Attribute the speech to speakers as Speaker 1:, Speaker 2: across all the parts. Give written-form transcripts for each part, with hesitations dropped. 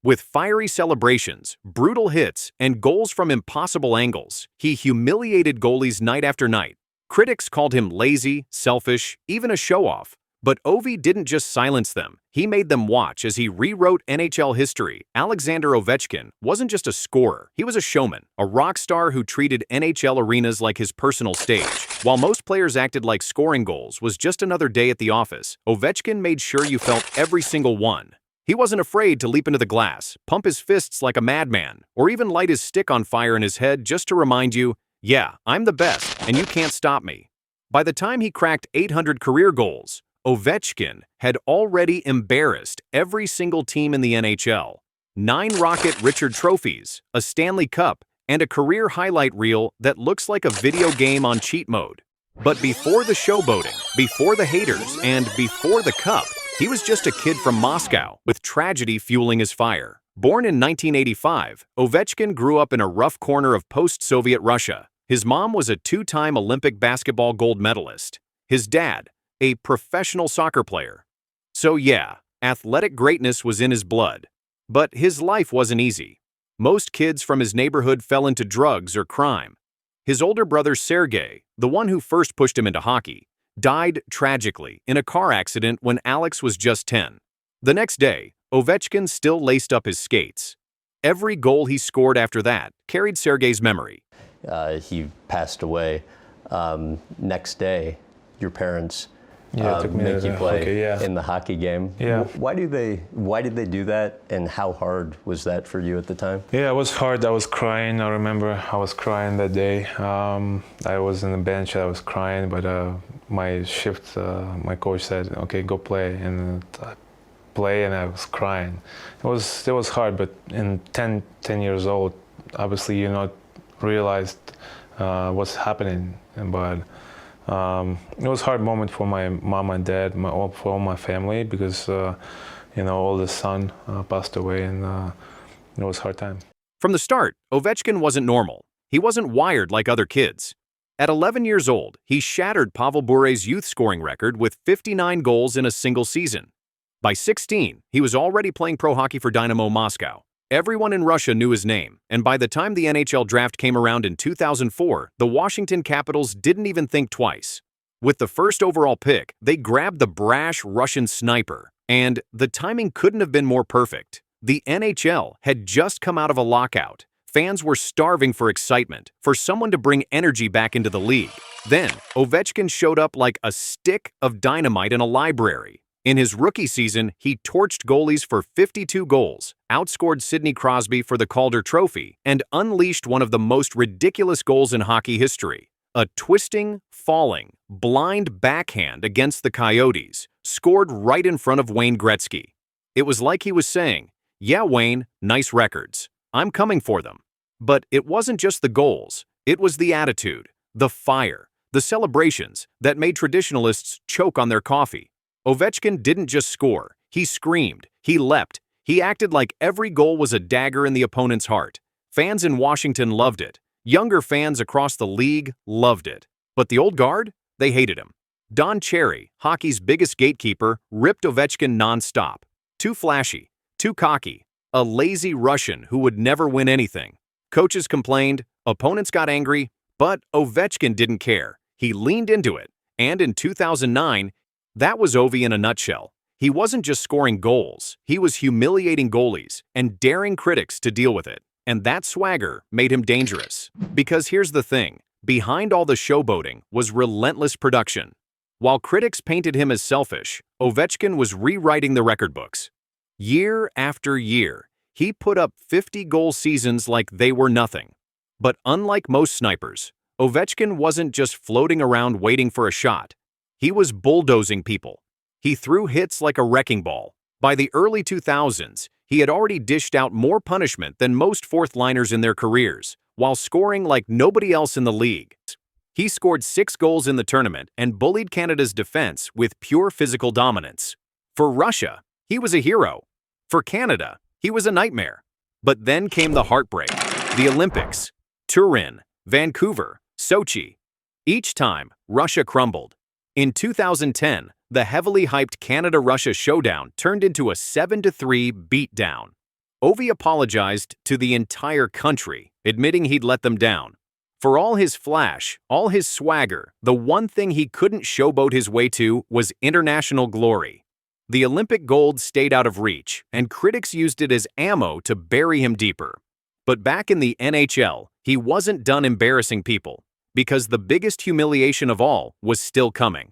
Speaker 1: With fiery celebrations, brutal hits, and goals from impossible angles, he humiliated goalies night after night. Critics called him lazy, selfish, even a show-off. But Ovi didn't just silence them, he made them watch as he rewrote NHL history. Alexander Ovechkin wasn't just a scorer, he was a showman, a rock star who treated NHL arenas like his personal stage. While most players acted like scoring goals was just another day at the office, Ovechkin made sure you felt every single one. He wasn't afraid to leap into the glass, pump his fists like a madman, or even light his stick on fire in his head just to remind you, yeah, I'm the best, and you can't stop me. By the time he cracked 800 career goals, Ovechkin had already embarrassed every single team in the NHL. 9 Rocket Richard trophies, a Stanley Cup, and a career highlight reel that looks like a video game on cheat mode. But before the showboating, before the haters, and before the cup, he was just a kid from Moscow, with tragedy fueling his fire. Born in 1985, Ovechkin grew up in a rough corner of post-Soviet Russia. His mom was a 2-time Olympic basketball gold medalist. His dad, a professional soccer player. So yeah, athletic greatness was in his blood. But his life wasn't easy. Most kids from his neighborhood fell into drugs or crime. His older brother Sergei, the one who first pushed him into hockey, died tragically in a car accident when Alex was just 10. The next day, Ovechkin still laced up his skates. Every goal he scored after that carried Sergei's memory.
Speaker 2: He passed away. Next day, your parents
Speaker 3: took me
Speaker 2: make
Speaker 3: to
Speaker 2: you
Speaker 3: the
Speaker 2: play
Speaker 3: hockey,
Speaker 2: in the hockey game.
Speaker 3: Yeah.
Speaker 2: Why did they do that, and how hard was that for you at the time?
Speaker 3: Yeah, it was hard. I was crying. I remember I was crying that day. I was on the bench. I was crying, but my shift, my coach said, "Okay, go play," and I play, and I was crying. It was hard, but in 10 years old, obviously you not realized what's happening, but. It was a hard moment for my mom and dad, for all my family, because oldest son passed away, and it was a hard time.
Speaker 1: From the start, Ovechkin wasn't normal. He wasn't wired like other kids. At 11 years old, he shattered Pavel Bure's youth scoring record with 59 goals in a single season. By 16, he was already playing pro hockey for Dynamo Moscow. Everyone in Russia knew his name, and by the time the NHL draft came around in 2004, the Washington Capitals didn't even think twice. With the first overall pick, they grabbed the brash Russian sniper, and the timing couldn't have been more perfect. The NHL had just come out of a lockout. Fans were starving for excitement, for someone to bring energy back into the league. Then, Ovechkin showed up like a stick of dynamite in a library. In his rookie season, he torched goalies for 52 goals, outscored Sidney Crosby for the Calder Trophy, and unleashed one of the most ridiculous goals in hockey history. A twisting, falling, blind backhand against the Coyotes, scored right in front of Wayne Gretzky. It was like he was saying, "Yeah, Wayne, nice records. I'm coming for them." But it wasn't just the goals. It was the attitude, the fire, the celebrations that made traditionalists choke on their coffee. Ovechkin didn't just score. He screamed. He leapt. He acted like every goal was a dagger in the opponent's heart. Fans in Washington loved it. Younger fans across the league loved it. But the old guard? They hated him. Don Cherry, hockey's biggest gatekeeper, ripped Ovechkin nonstop. Too flashy. Too cocky. A lazy Russian who would never win anything. Coaches complained. Opponents got angry. But Ovechkin didn't care. He leaned into it. And in 2009, that was Ovi in a nutshell. He wasn't just scoring goals, he was humiliating goalies and daring critics to deal with it. And that swagger made him dangerous. Because here's the thing, behind all the showboating was relentless production. While critics painted him as selfish, Ovechkin was rewriting the record books. Year after year, he put up 50-goal seasons like they were nothing. But unlike most snipers, Ovechkin wasn't just floating around waiting for a shot. He was bulldozing people. He threw hits like a wrecking ball. By the early 2000s, he had already dished out more punishment than most fourth-liners in their careers, while scoring like nobody else in the league. He scored 6 goals in the tournament and bullied Canada's defense with pure physical dominance. For Russia, he was a hero. For Canada, he was a nightmare. But then came the heartbreak. The Olympics. Turin, Vancouver, Sochi. Each time, Russia crumbled. In 2010, the heavily hyped Canada-Russia showdown turned into a 7-3 beatdown. Ovi apologized to the entire country, admitting he'd let them down. For all his flash, all his swagger, the one thing he couldn't showboat his way to was international glory. The Olympic gold stayed out of reach, and critics used it as ammo to bury him deeper. But back in the NHL, he wasn't done embarrassing people, because the biggest humiliation of all was still coming.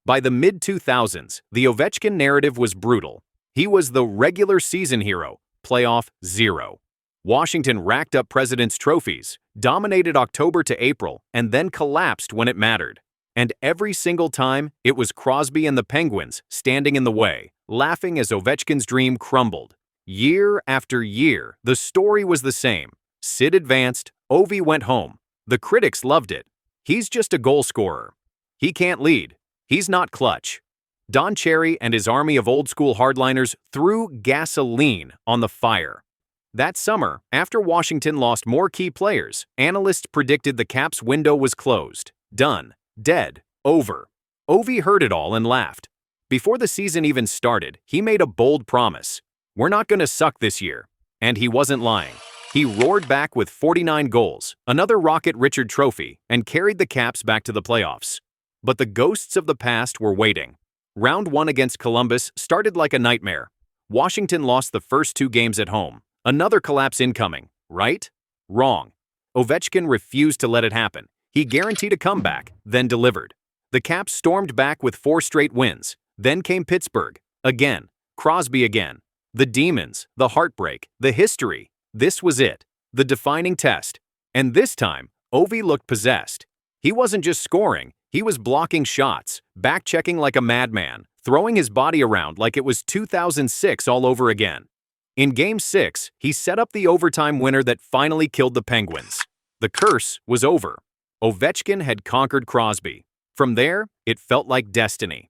Speaker 1: By the mid-2000s, the Ovechkin narrative was brutal. He was the regular season hero, playoff zero. Washington racked up President's trophies, dominated October to April, and then collapsed when it mattered. And every single time, it was Crosby and the Penguins standing in the way, laughing as Ovechkin's dream crumbled. Year after year, the story was the same. Sid advanced, Ovi went home. The critics loved it. He's just a goal scorer. He can't lead. He's not clutch. Don Cherry and his army of old-school hardliners threw gasoline on the fire. That summer, after Washington lost more key players, analysts predicted the Caps' window was closed. Done. Dead. Over. Ovi heard it all and laughed. Before the season even started, he made a bold promise. "We're not going to suck this year." And he wasn't lying. He roared back with 49 goals, another Rocket Richard trophy, and carried the Caps back to the playoffs. But the ghosts of the past were waiting. Round 1 against Columbus started like a nightmare. Washington lost the first 2 games at home. Another collapse incoming, right? Wrong. Ovechkin refused to let it happen. He guaranteed a comeback, then delivered. The Caps stormed back with 4 straight wins. Then came Pittsburgh. Again. Crosby again. The demons, the heartbreak, the history. This was it. The defining test. And this time, Ovi looked possessed. He wasn't just scoring, he was blocking shots, back-checking like a madman, throwing his body around like it was 2006 all over again. In Game 6, he set up the overtime winner that finally killed the Penguins. The curse was over. Ovechkin had conquered Crosby. From there, it felt like destiny.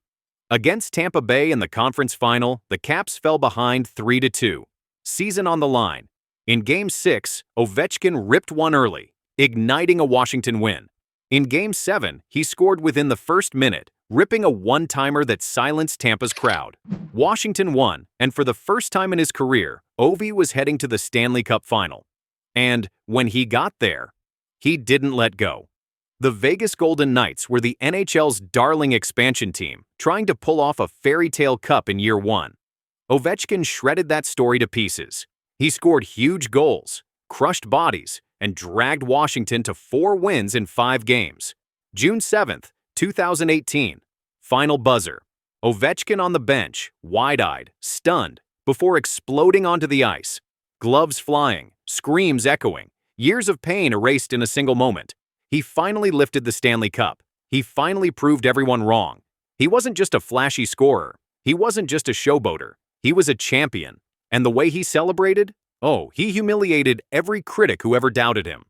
Speaker 1: Against Tampa Bay in the conference final, the Caps fell behind 3-2. Season on the line. In Game 6, Ovechkin ripped one early, igniting a Washington win. In Game 7, he scored within the first minute, ripping a one-timer that silenced Tampa's crowd. Washington won, and for the first time in his career, Ovi was heading to the Stanley Cup final. And when he got there, he didn't let go. The Vegas Golden Knights were the NHL's darling expansion team, trying to pull off a fairy tale cup in year 1. Ovechkin shredded that story to pieces. He scored huge goals, crushed bodies, and dragged Washington to 4 wins in 5 games. June 7th, 2018. Final buzzer. Ovechkin on the bench, wide-eyed, stunned, before exploding onto the ice. Gloves flying, screams echoing, years of pain erased in a single moment. He finally lifted the Stanley Cup. He finally proved everyone wrong. He wasn't just a flashy scorer. He wasn't just a showboater. He was a champion. And the way he celebrated? Oh, he humiliated every critic who ever doubted him.